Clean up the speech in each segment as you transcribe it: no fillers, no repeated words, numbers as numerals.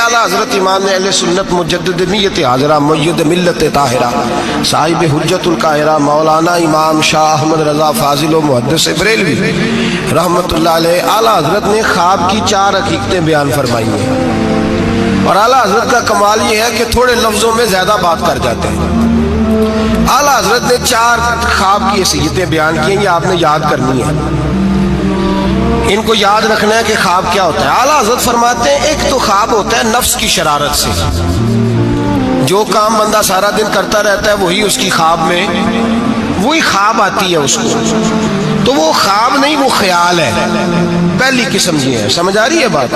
आला हजरत इमाम अहले सुन्नत मुजद्दिद मियत हाजरा मुय्यद मिल्लत ताहिरा साहिब हुज्जतुल काहिरा मौलाना इमाम शाह अहमद रजा फाजिल व मुहद्दिस बरेलवी रहमतुल्लाह अलैह आला हजरत ने ख्वाब की 4 हकीकतें बयान फरमाई हैं। और आला हजरत का कमाल ये है कि थोड़े लफ्जों में ज्यादा बात कर जाते हैं। आला हजरत ने 4 ख्वाब की हैसियतें बयान की हैं, ये आपने याद करनी है, इनको याद रखना है कि ख्वाब क्या होता है। आला हजरत फरमाते हैं एक तो ख्वाब होता है नफ्स की शरारत से, जो काम बंदा सारा दिन करता रहता है वही उसकी ख्वाब में वही ख्वाब आती है उसको, तो वो ख्वाब नहीं वो ख्याल है, पहली किस्म ये है। समझ आ रही है बात?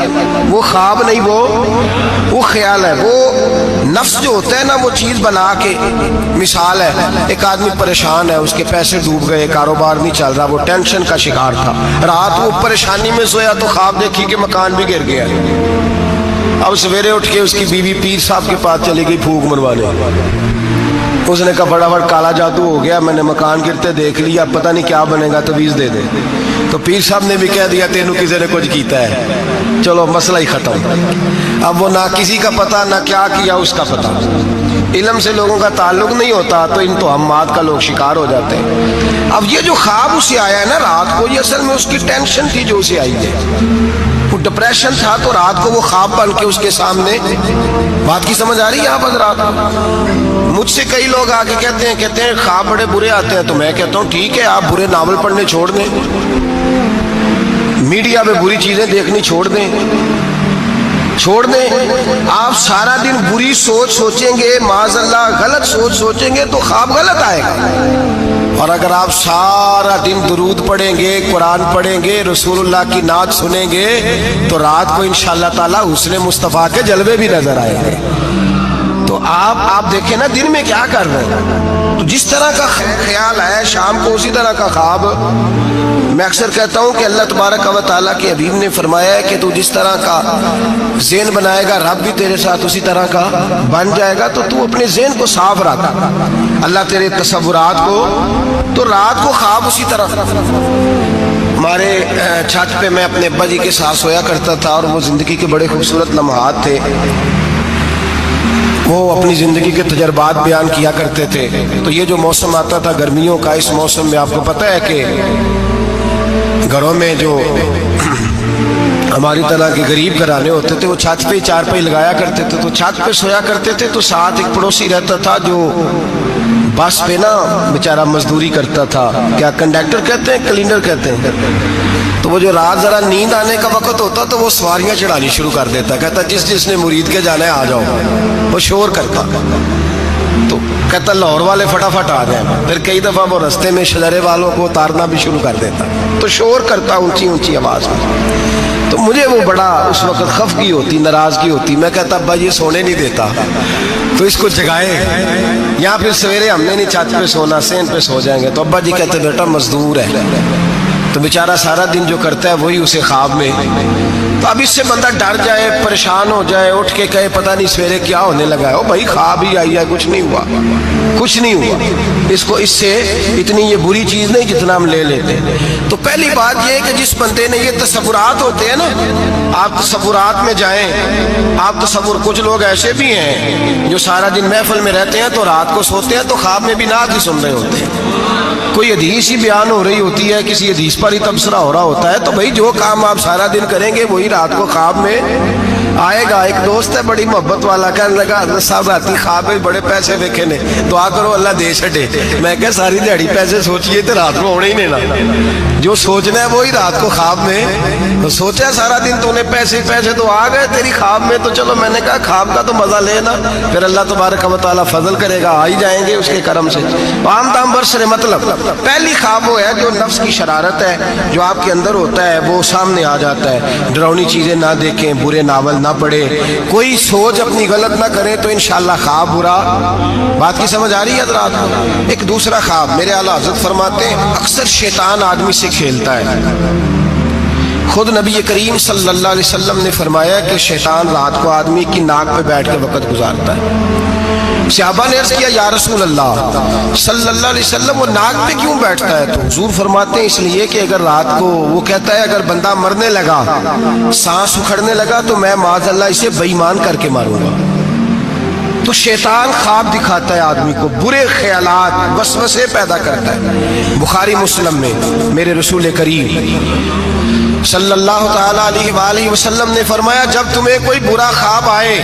वो ख्वाब नहीं वो ख्याल है। वो नफ्स जो होता है ना वो चीज बना के, मिसाल है एक आदमी परेशान है, उसके पैसे डूब गए, कारोबार नहीं चल रहा, वो टेंशन का शिकार था, रात वो परेशानी में सोया तो ख्वाब देखी कि मकान भी गिर गया। अब सवेरे उठ के उसकी बीवी पीर साहब के पास चली गई फूंक मरवाने। उसने कहा बड़ा बड़ा काला जादू हो गया, मैंने मकान गिरते देख लिया, पता नहीं क्या बनेगा, तवीज दे दे। तो पीर साहब ने भी कह दिया तेनू किसी ने कुछ कीता है, चलो मसला ही खत्म। अब वो ना किसी का पता ना क्या किया उसका पता, इल्म से लोगों का ताल्लुक नहीं होता, तो इन तोहमात का लोग शिकार हो जाते हैं। अब ये जो ख्वाब उसे आया है ना रात को, ये असल में उसकी टेंशन थी जो उसे आई है, वो डिप्रेशन था, तो रात को वो ख्वाब बन के उसके सामने। बात की समझ आ रही है आप हज़रात? मुझसे कई लोग आके कहते हैं ख्वाब बड़े बुरे आते हैं, तो मैं कहता हूँ ठीक है, आप बुरे नावल पढ़ने छोड़ दें, मीडिया में बुरी चीजें देखनी छोड़ दें। आप सारा दिन बुरी सोच सोचेंगे, माज़अल्लाह गलत सोच सोचेंगे तो ख्वाब गलत आएगा। और अगर आप सारा दिन दुरूद पढ़ेंगे, कुरान पढ़ेंगे, रसूलुल्लाह की नात सुनेंगे, तो रात को इंशाअल्लाह ताला हुस्ने मुस्तफ़ा के जलवे भी नजर आएंगे। तो आप देखें ना दिन में क्या कर रहे हैं, तो जिस तरह का ख्याल है शाम को उसी तरह का ख्वाब। मैं अक्सर कहता हूँ कि अल्लाह तबारक व तआला के हबीब ने फरमाया है कि तू जिस तरह का ज़हन बनाएगा रब भी तेरे साथ उसी तरह का बन जाएगा। तो तू अपने ज़हन को साफ रख, अल्लाह तेरे तसव्वुरात को, तो रात को ख्वाब उसी तरह। हमारे छत पे मैं अपने अब्बा जी के साथ सोया करता था, और वो ज़िंदगी के बड़े खूबसूरत लम्हात थे, वो अपनी ज़िंदगी के तजर्बात बयान किया करते थे। तो ये जो मौसम आता था गर्मियों का, इस मौसम में आपको पता है कि घरों में जो हमारी तरह के गरीब घराने होते थे वो छत पे चारपाई लगाया करते थे, तो छत पे सोया करते थे। तो साथ एक पड़ोसी रहता था जो बस पे ना बेचारा मजदूरी करता था, क्या कंडक्टर कहते हैं, क्लीनर कहते हैं। तो वो जो रात जरा नींद आने का वक्त होता तो वो सवारियां चढ़ानी शुरू कर देता, कहता जिसने मुरीद के जाना है आ जाओ। वो शोर करता, तो कहता लाहौर वाले फटाफट आ जाए। फिर कई दफा वो रास्ते में शजरे वालों को उतारना भी शुरू कर देता, तो शोर करता ऊंची ऊंची आवाज में। तो मुझे वो बड़ा उस वक्त खफगी होती, नाराजगी होती। मैं कहता अब्बा ये सोने नहीं देता, तो इसको जगाए, या फिर सवेरे हमने नहीं छत पे सोना, सेन पे सो जाएंगे। तो अब्बा जी कहते बेटा मजदूर है, तो बेचारा सारा दिन जो करता है वही उसे ख्वाब में। तो अब इससे बंदा डर जाए, परेशान हो जाए, उठ के कहे पता नहीं सवेरे क्या होने लगा है, ओ भाई ख्वाब ही आई है, कुछ नहीं हुआ, कुछ नहीं हुआ। इसको इससे इतनी ये बुरी चीज नहीं जितना हम ले लेते हैं। तो पहली बात ये है कि जिस बंदे ने ये तसव्वुरात होते हैं ना, आप तसव्वुरात में जाएं। आप तसव्वुर, कुछ लोग ऐसे भी हैं जो सारा दिन महफिल में रहते हैं, तो रात को सोते हैं तो ख्वाब में भी नात ही सुन रहे होते हैं, कोई हदीस ही बयान हो रही होती है, किसी हदीस पर ही तबसरा हो रहा होता है। तो भाई जो काम आप सारा दिन करेंगे वही रात को ख्वाब में आएगा। एक दोस्त है बड़ी मोहब्बत वाला, कहने लगा हज़रत साहब राती ख्वाब में बड़े पैसे देखे ने, दुआ करो अल्लाह दे छे। मैं क्या सारी दिहाड़ी पैसे सोचिए तो रात को होने ही नहीं ना, जो सोचना है वही रात को ख्वाब में। तो सोचा सारा दिन तूने पैसे तो आ गए तेरी ख्वाब में, तो चलो मैंने कहा ख्वाब का तो मजा लेना, फिर अल्लाह तबारक व तआला फजल करेगा, आ ही जाएंगे उसके करम से। आम दाम बरसरे मतलब पहली ख्वाब वो है जो नफ्स की शरारत है, जो आपके अंदर होता है वो सामने आ जाता है। डरावनी चीजें ना देखें, बुरे नावल ना पढ़े, कोई सोच अपनी गलत ना करें, तो इंशाअल्लाह ख्वाब बुरा। बात की समझ आ रही है हज़रात? एक दूसरा ख्वाब, मेरे आला हज़रत फरमाते हैं अक्सर शैतान आदमी से खेलता है। خود نبی کریم صلی اللہ علیہ وسلم نے فرمایا کہ شیطان رات کو آدمی کی ناک پہ بیٹھ کے وقت گزارتا ہے۔ صحابہ نے عرض کیا یا رسول اللہ صلی اللہ علیہ وسلم وہ ناک پہ کیوں بیٹھتا ہے؟ تو حضور فرماتے ہیں اس لیے کہ اگر رات کو وہ کہتا ہے اگر بندہ مرنے لگا، سانس اکھڑنے لگا تو میں معاذ اللہ اسے بے ایمان کر کے ماروں گا۔ تو شیطان خواب دکھاتا ہے آدمی کو، برے خیالات وسوسے پیدا کرتا ہے۔ بخاری مسلم میں میرے رسول کریم صلی اللہ تعالی علیہ وآلہ وسلم نے فرمایا جب تمہیں کوئی برا خواب آئے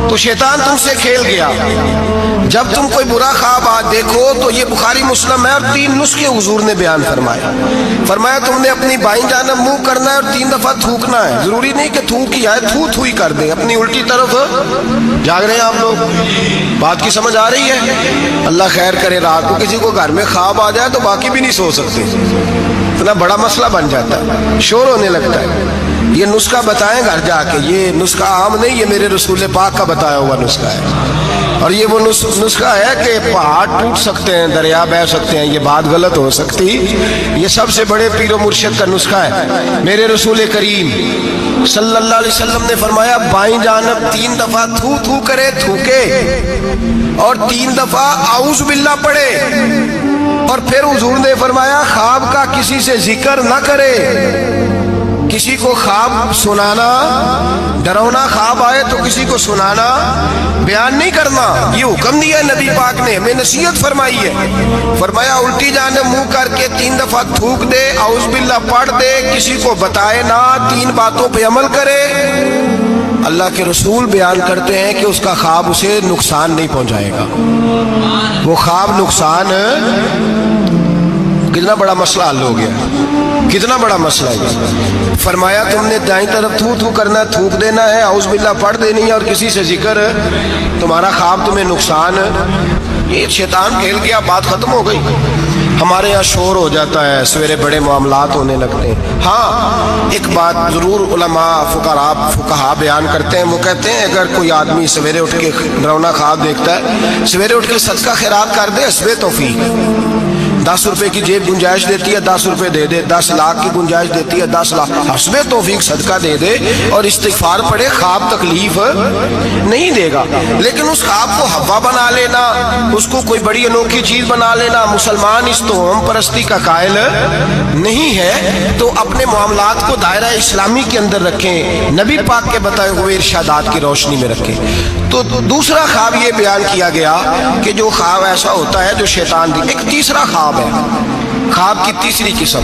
تو شیطان تم سے کھیل گیا، جب تم کوئی برا خواب دیکھو تو یہ بخاری مسلم ہے، اور 3 نسخے حضور نے بیان فرمایا تم نے اپنی بائیں جانب منہ کرنا ہے اور 3 دفعہ تھوکنا ہے۔ ضروری نہیں کہ تھوک ہی آئے، تھو ہی کر دیں، اپنی الٹی طرف جاگ رہے ہیں آپ لوگ؟ بات کی سمجھ آ رہی ہے؟ اللہ خیر کرے، رات کو کسی کو گھر میں خواب آ جائے تو باقی بھی نہیں سو سکتے، اتنا بڑا مسئلہ بن جاتا ہے، شور ہونے لگتا ہے۔ یہ نسخہ بتائیں گھر جا کے، یہ نسخہ عام نہیں، یہ میرے رسول پاک کا بتایا ہوا نسخہ ہے، اور یہ وہ نسخہ ہے کہ پہاڑ ٹوٹ سکتے ہیں، دریا بہہ سکتے ہیں، یہ بات غلط ہو سکتی، یہ سب سے بڑے پیر و مرشد کا نسخہ ہے۔ میرے رسول کریم صلی اللہ علیہ وسلم نے فرمایا بائیں جانب 3 دفعہ تھو تھو کرے، تھوکے، اور 3 دفعہ اعوذ باللہ پڑھے، اور پھر حضور نے فرمایا خواب کا کسی سے ذکر نہ کرے، کسی کو خواب سنانا، ڈراؤنا خواب آئے تو کسی کو سنانا، بیان نہیں کرنا، یہ حکم دیا ہے نبی پاک نے، ہمیں نصیحت فرمائی ہے۔ فرمایا الٹی جانب منہ کر کے 3 دفعہ تھوک دے، اعوذ باللہ پڑھ دے، کسی کو بتائے نہ، 3 باتوں پہ عمل کرے۔ اللہ کے رسول بیان کرتے ہیں کہ اس کا خواب اسے نقصان نہیں پہنچائے گا، وہ خواب نقصان، کتنا بڑا مسئلہ حل ہو گیا، کتنا بڑا مسئلہ ہے۔ فرمایا تم نے دائیں طرف تھو تھو کرنا ہے، تھوک دینا ہے، اعوذ باللہ پڑھ دینی ہے، اور کسی سے ذکر، تمہارا خواب تمہیں نقصان، یہ شیطان کھیل گیا، بات ختم ہو گئی۔ ہمارے یہاں شور ہو جاتا ہے، سویرے بڑے معاملات ہونے لگتے ہیں۔ ہاں ایک بات ضرور علماء فقہا بیان کرتے ہیں، وہ کہتے ہیں اگر کوئی آدمی سویرے اٹھ کے ڈراؤنا خواب دیکھتا ہے، سویرے اٹھ کے صدقہ خیرات کر دے، حسب توفیق، 10 روپے کی جیب گنجائش دیتی ہے 10 روپے دے دے، 10 لاکھ کی گنجائش دیتی ہے 10 لاکھ، حسب توفیق صدقہ دے دے اور استغفار پڑھے، خواب تکلیف نہیں دے گا۔ لیکن اس خواب کو ہوا بنا لینا، اس کو کوئی بڑی انوکھی چیز بنا لینا، مسلمان اس توہم پرستی کا قائل نہیں ہے، تو اپنے معاملات کو دائرہ اسلامی کے اندر رکھیں، نبی پاک کے بتائے ہوئے ارشادات کی روشنی میں رکھیں۔ تو دوسرا خواب یہ بیان کیا گیا کہ جو خواب ایسا ہوتا ہے جو شیطان دی، ایک تیسرا خواب ہے، خواب کی تیسری قسم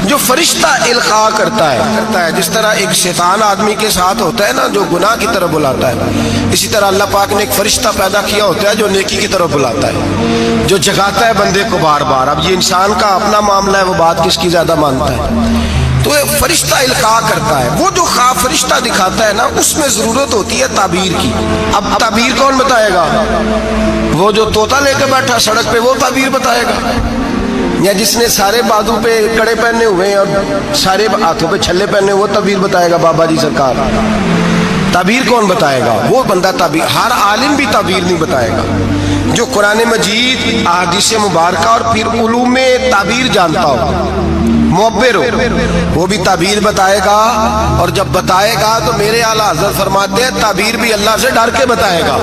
جو فرشتہ القاء کرتا ہے، جس طرح ایک شیطان آدمی کے ساتھ ہوتا ہے نا جو گناہ کی طرف بلاتا ہے، اسی طرح اللہ پاک نے ایک فرشتہ پیدا کیا ہوتا ہے جو نیکی کی طرف بلاتا ہے، جو جگاتا ہے بندے کو بار بار۔ اب یہ انسان کا اپنا معاملہ ہے، وہ بات کس کی زیادہ مانتا ہے، تو فرشتہ القاء کرتا ہے۔ وہ جو خواب فرشتہ دکھاتا ہے نا، اس میں ضرورت ہوتی ہے تعبیر کی۔ اب تعبیر کون بتائے گا؟ وہ جو طوطا لے کے بیٹھا سڑک پہ، وہ تعبیر بتائے گا، یا جس نے سارے بازو پہ کڑے پہنے ہوئے ہیں اور سارے ہاتھوں پہ چھلے پہنے، وہ تعبیر بتائے گا؟ بابا جی سرکار تعبیر کون بتائے گا؟ وہ بندہ تعبیر، ہر عالم بھی تعبیر نہیں بتائے گا۔ جو قرآن مجید، احادیث مبارکہ اور پھر علوم تعبیر جانتا ہو، معبر ہو، وہ بھی تعبیر بتائے گا، اور جب بتائے گا تو میرے اعلیٰ حضرت فرماتے ہیں تعبیر بھی اللہ سے ڈر کے بتائے گا۔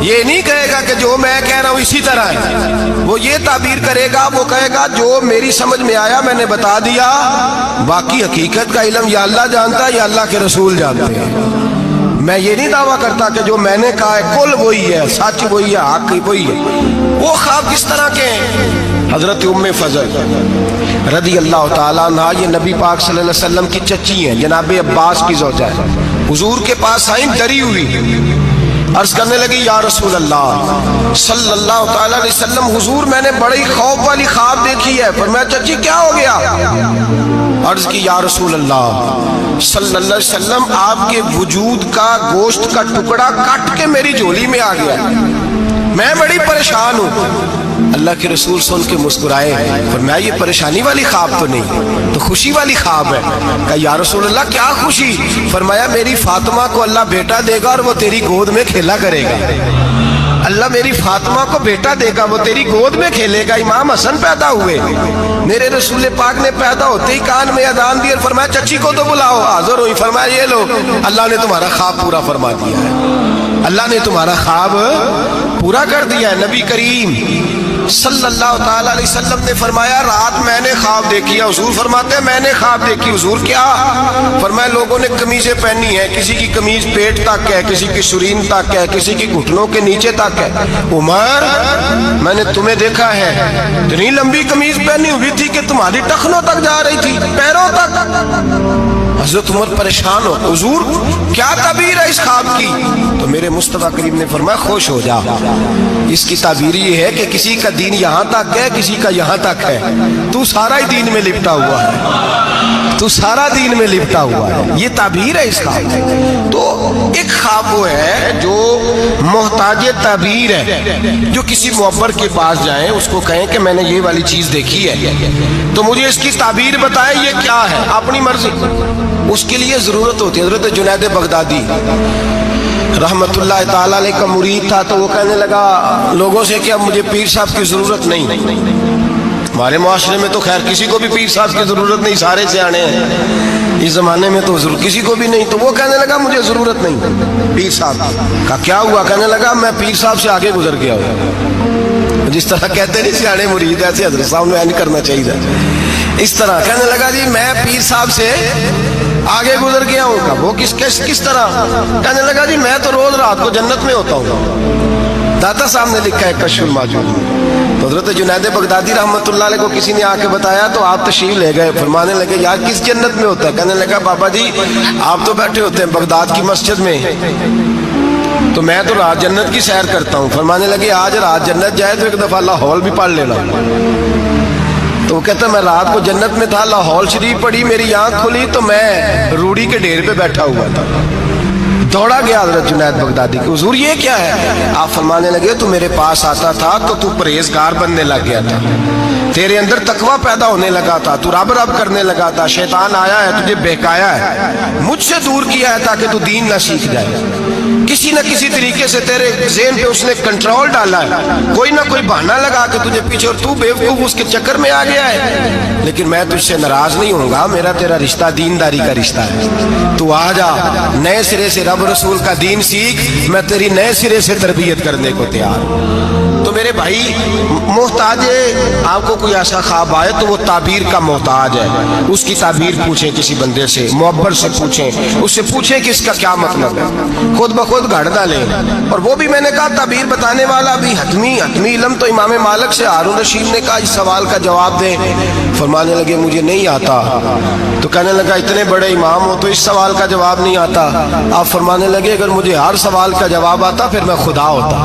یہ نہیں کہے گا کہ جو میں کہہ رہا ہوں اسی طرح ہے، وہ یہ تعبیر کرے گا، وہ کہے گا جو میری سمجھ میں آیا میں نے بتا دیا، باقی حقیقت کا علم یا اللہ جانتا ہے یا اللہ کے رسول جانتے ہیں۔ میں یہ نہیں دعویٰ کرتا کہ جو میں نے کہا ہے کل وہی ہے، سچ وہی ہے، حق وہی ہے۔ وہ خواب کس طرح کے ہیں؟ حضرت ام فضل رضی اللہ تعالیٰ عنہ، یہ نبی پاک صلی اللہ علیہ وسلم کی چچی ہیں، جناب عباس کی زوجہ ہے، حضور کے پاس آئیں ڈری ہوئی، عرض کرنے لگی یا رسول اللہ صلی اللہ تعالیٰ علیہ وسلم، حضور میں نے بڑی خوف والی خواب دیکھی ہے۔ فرمایا چچی کیا ہو گیا؟ عرض کی یا رسول اللہ صلی اللہ علیہ وسلم، آپ کے وجود کا گوشت کا ٹکڑا کٹ کے میری جھولی میں آ گیا، میں بڑی پریشان ہوں۔ اللہ کے رسول سن کے مسکرائے، فرمایا یہ پریشانی والی خواب تو نہیں، تو خوشی والی خواب ہے۔ کہا یا رسول اللہ کیا خوشی؟ فرمایا میری فاطمہ کو اللہ بیٹا دے گا اور وہ تیری گود میں کھیلا کرے گا۔ अल्लाह मेरी फातिमा को बेटा देगा, वो तेरी गोद में खेलेगा। इमाम हसन पैदा हुए, मेरे रसूल पाक ने पैदा होते ही कान में अजान दी और फरमाया चची को तो बुलाओ। हाजिर हुई, फरमाया ये लो, अल्लाह ने तुम्हारा ख्वाब पूरा फरमा दिया है, अल्लाह ने तुम्हारा ख्वाब पूरा कर दिया है। नबी करीम सल्लल्लाहु ताला अलैहि वसल्लम ने फरमाया रात मैंने ख्वाब देखी है। हुजूर फरमाते हैं मैंने ख्वाब देखी। हुजूर क्या? फरमाया लोगों ने कमीजें पहनी है, किसी की कमीज पेट तक है, किसी की शुरीन तक है, किसी की घुटनों के नीचे तक है। उमर मैंने तुम्हें देखा है, इतनी लंबी कमीज पहनी हुई थी कि तुम्हारी टखनों तक जा रही थी, पैरों तक। हज़रत उमर परेशान हो, हुजूर क्या ताबीर है इस ख्वाब की? तो मेरे मुस्तफा करीम ने फरमाया खुश हो जा, इसकी ताबीर ये है कि किसी का दीन यहाँ तक है, किसी का यहाँ तक है, तू सारा ही दीन में लिपटा हुआ है, तू सारा दीन में लिपटा हुआ है। ये ताबीर है इस ख्वाब की। तो एक ख्वाब वो है जो मोहताज ताबीर है, जो किसी मुअब्बर के पास जाए, उसको कहें कि मैंने ये वाली चीज देखी है तो मुझे इसकी ताबीर बताएं ये क्या है, अपनी मर्जी। उसके लिए जरूरत होती है। हज़रत जुनैद बगदादी रहमतुल्लाह ताला अलैह का मुरीद था, तो वो कहने लगा लोगों से कि अब मुझे पीर साहब की जरूरत नहीं। हमारे मुआशरे में तो खैर किसी को भी पीर साहब की जरूरत नहीं, सारे सियाने हैं इस जमाने में, तो किसी को भी नहीं। तो वो कहने लगा मुझे जरूरत नहीं पीर साहब का। क्या हुआ? कहने लगा मैं पीर साहब से आगे गुजर गया हूँ। जिस तरह कहते नहीं सियाने मुरीद, ऐसे हज़रत साहब ने नहीं करना चाहिए। इस तरह कहने लगा जी मैं पीर साहब से आगे गुजर गया हूँ। कब? वो किस तरह? कहने लगा जी मैं तो रोज रात को जन्नत में होता हूँ। दाता साहब ने लिखा है कश्फुल माजूद। तो हज़रत जुनैद बगदादी रहमतुल्लाह अलैह को किसी ने आके बताया तो आप तशरीफ ले गए। फरमाने लगे यार किस जन्नत में होता है? कहने लगा बाबा जी आप तो बैठे होते हैं बगदाद की मस्जिद में, तो मैं तो रात जन्नत की सैर करता हूँ। फरमाने लगे आज रात जन्नत जाए तो एक दफा लाहौल भी पढ़ लेना। तो वो कहता मैं रात को जन्नत में था, लाहौल शरीफ पढ़ी, मेरी आंख खुली तो मैं रूड़ी के ढेर पे बैठा हुआ था। दौड़ा गया हज़रत जुनैद बगदादी को, हुजूर ये क्या है? आप फरमाने लगे तू मेरे पास आता था तो तू परहेजगार बनने लग गया था, तेरे अंदर तकवा पैदा होने लगा था, तू रब रब करने लगा था। शैतान आया है तुझे बहकाया है, मुझसे दूर किया है ताकि तू दीन ना सीख जाए। किसी न किसी तरीके से तेरे ज़हन पे उसने कंट्रोल डाला है, कोई ना कोई बहाना लगा के तुझे पीछे, और तू बेवकूफ उसके चक्कर में आ गया है। लेकिन मैं तुझसे नाराज नहीं होऊंगा, मेरा तेरा रिश्ता दीनदारी का रिश्ता है। तू आ जा, नए सिरे से रब रसूल का दीन सीख, मैं तेरी नए सिरे से तरबियत करने को तैयार हूं। तो मेरे भाई मोहताज आपको कोई ऐसा ख्वाब आए तो वो ताबीर का मोहताज है, उसकी ताबीर पूछें किसी बंदे से, मुअब्बर से पूछें, उससे पूछें कि इसका क्या मतलब है, खुद ब खुद घड़ डालें। और वो भी मैंने कहा ताबीर बताने वाला भी हतमी इल्म तो इमाम मालिक से हारून रशीद ने कहा इस सवाल का जवाब दें। फरमाने लगे मुझे नहीं आता। तो कहने लगा इतने बड़े इमाम हो तो इस सवाल का जवाब नहीं आता? आप फरमाने लगे अगर मुझे हर सवाल का जवाब आता फिर मैं खुदा होता,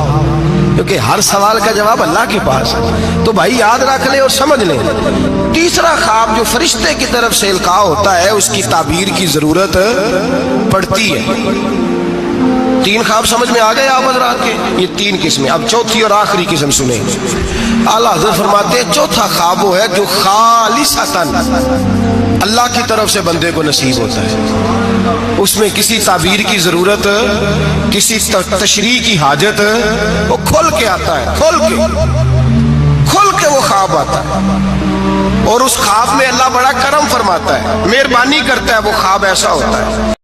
क्योंकि हर सवाल का जवाब अल्लाह के पास है। तो भाई याद रख ले और समझ ले, तीसरा ख्वाब जो फरिश्ते की तरफ से इल्का होता है उसकी ताबीर की जरूरत पड़ती है। तीन ख्वाब समझ में आ गए आप हज़रात के? ये तीन किस्में। अब चौथी और आखिरी किस्म सुने। आला हज़रत फरमाते हैं चौथा ख्वाब वो है जो खालिसतन अल्लाह की तरफ से बंदे को नसीब होता है, उसमें किसी ताबीर की जरूरत, किसी तशरीह की हाजत, वो खुल के आता है, खुल के वो ख्वाब आता है। और उस ख्वाब में अल्लाह बड़ा करम फरमाता है, मेहरबानी करता है, वो ख्वाब ऐसा होता है।